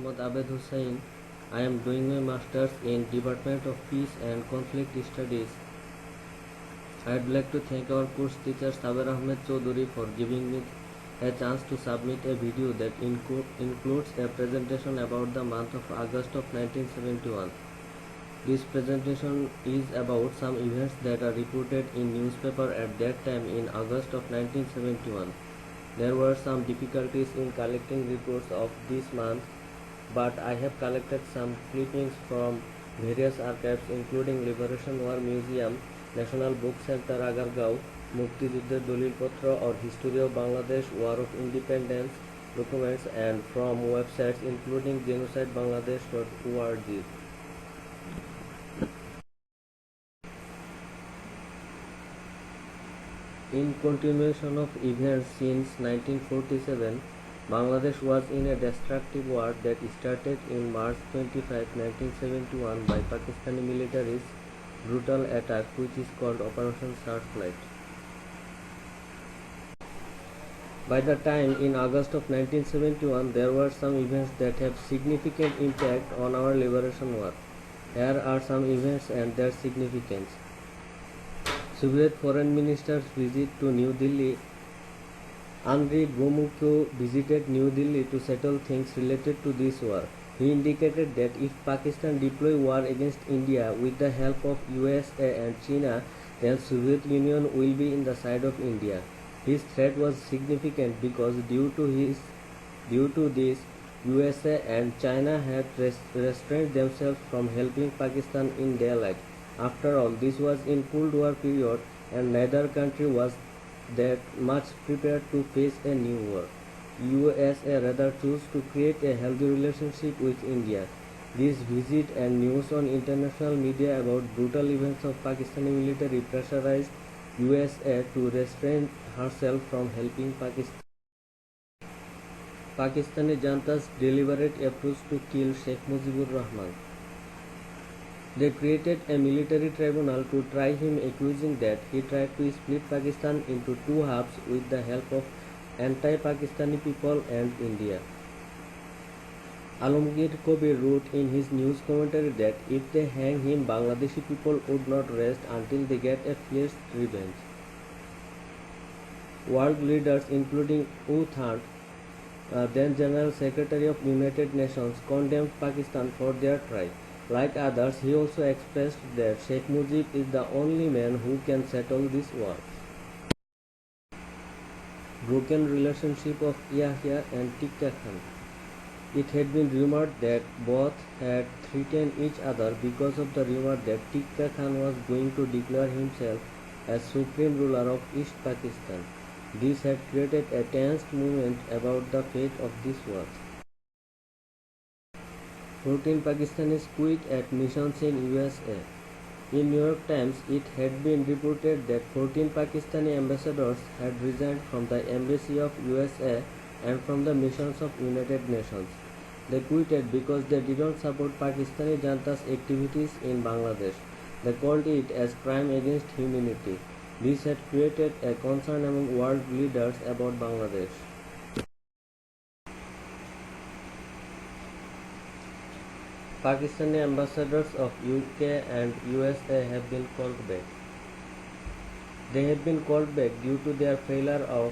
Mohammad Abed Hussain. I am doing my Masters in Department of Peace and Conflict Studies. I would like to thank our course teacher Saber Ahmed Choudhury for giving me a chance to submit a video that includes a presentation about the month of August of 1971. This presentation is about some events that are reported in newspaper at that time in August of 1971. There were some difficulties in collecting reports of this month, but I have collected some clippings from various archives including Liberation War Museum, National Book Center Agargaon, Muktijuddher Dalil Patra or History of Bangladesh, War of Independence documents, and from websites including genocidebangladesh.org. In continuation of events since 1947, Bangladesh was in a destructive war that started in March 25, 1971 by Pakistani military's brutal attack which is called Operation Searchlight. By the time in August of 1971, there were some events that have significant impact on our liberation war. Here are some events and their significance. Soviet Foreign Minister's visit to New Delhi. Andriy Gromyko visited New Delhi to settle things related to this war. He indicated that if Pakistan deploy war against India with the help of USA and China, then Soviet Union will be in the side of India. His threat was significant because due to this, USA and China had restrained themselves from helping Pakistan in daylight. After all, this was in Cold War period and neither country was that much prepared to face a new war. USA rather chose to create a healthy relationship with India. This visit and news on international media about brutal events of Pakistani military pressurized USA to restrain herself from helping Pakistan. Pakistani Janta's deliberate approach to kill Sheikh Mujibur Rahman. They created a military tribunal to try him, accusing that he tried to split Pakistan into two halves with the help of anti-Pakistani people and India. Alamgir Kobir wrote in his news commentary that if they hang him, Bangladeshi people would not rest until they get a fierce revenge. World leaders including U Thant, then General Secretary of United Nations, condemned Pakistan for their try. Like others, he also expressed that Sheikh Mujib is the only man who can settle this war. Broken relationship of Yahya and Tikka Khan. It had been rumored that both had threatened each other because of the rumor that Tikka Khan was going to declare himself as supreme ruler of East Pakistan. This had created a tense moment about the fate of this war. 14 Pakistanis quit at missions in USA. In New York Times, it had been reported that 14 Pakistani ambassadors had resigned from the embassy of USA and from the missions of United Nations. They quitted because they did not support Pakistani Janta's activities in Bangladesh. They called it as crime against humanity. This had created a concern among world leaders about Bangladesh. Pakistani ambassadors of UK and USA have been called back. They have been called back due to their failure of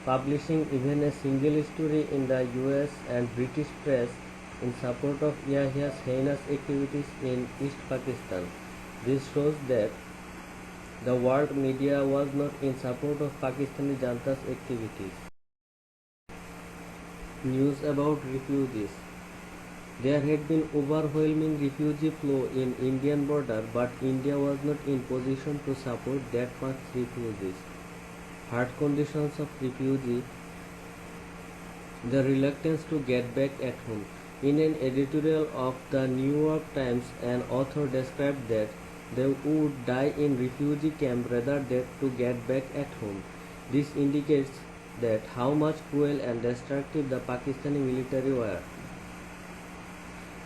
publishing even a single story in the US and British press in support of Yahya's heinous activities in East Pakistan. This shows that the world media was not in support of Pakistani Janta's activities. News about refugees. There had been overwhelming refugee flow in Indian border, but India was not in position to support that much refugees. Hard conditions of refugees, the reluctance to get back at home. In an editorial of the New York Times, an author described that they would die in refugee camp rather than to get back at home. This indicates that how much cruel and destructive the Pakistani military were.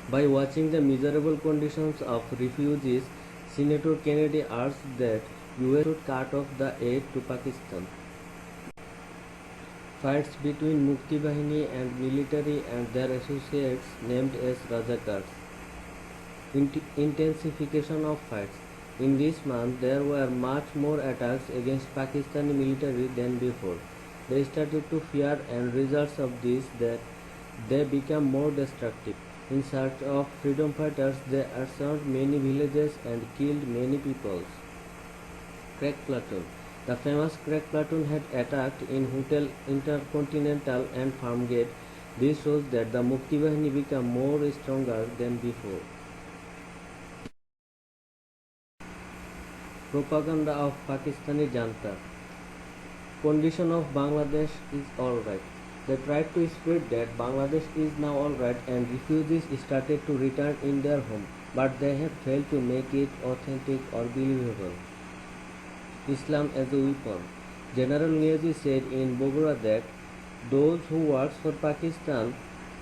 By watching the miserable conditions of refugees, Senator Kennedy urged that US should cut off the aid to Pakistan. Fights between Mukti Bahini and military and their associates named as Rajakars. Intensification of fights. In this month, there were much more attacks against Pakistani military than before. They started to fear, and results of this that they became more destructive. In search of freedom fighters, they assaulted many villages and killed many people. Crack Platoon. The famous Crack Platoon had attacked in Hotel Intercontinental and Farmgate. This shows that the Mukti Bahini became more stronger than before. Propaganda of Pakistani Janta. Condition of Bangladesh is alright. They tried to spread that Bangladesh is now alright and refugees started to return in their home, but they have failed to make it authentic or believable. Islam as a weapon. General Niazi said in Bogora that those who work for Pakistan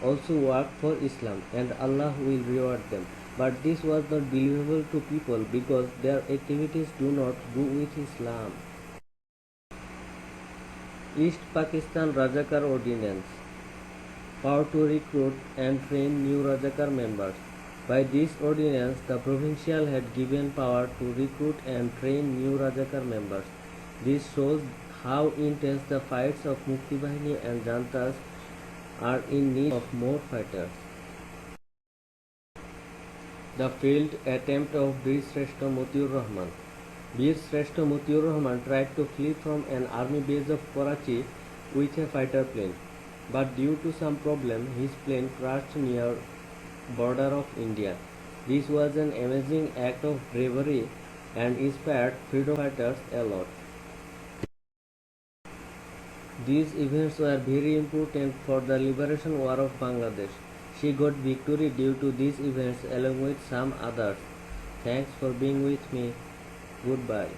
also work for Islam and Allah will reward them. But this was not believable to people because their activities do not go with Islam. East Pakistan Rajakar Ordinance. Power to recruit and train new Rajakar members. By this ordinance, the provincial had given power to recruit and train new Rajakar members. This shows how intense the fights of Mukti Bahini and Jantas are in need of more fighters. The failed attempt of Bir Shrestha Motiur Rahman. Bir Shrestha Motiur Rahman tried to flee from an army base of Karachi with a fighter plane, but due to some problem, his plane crashed near border of India. This was an amazing act of bravery and inspired freedom fighters a lot. These events were very important for the liberation war of Bangladesh. She got victory due to these events along with some others. Thanks for being with me. Goodbye.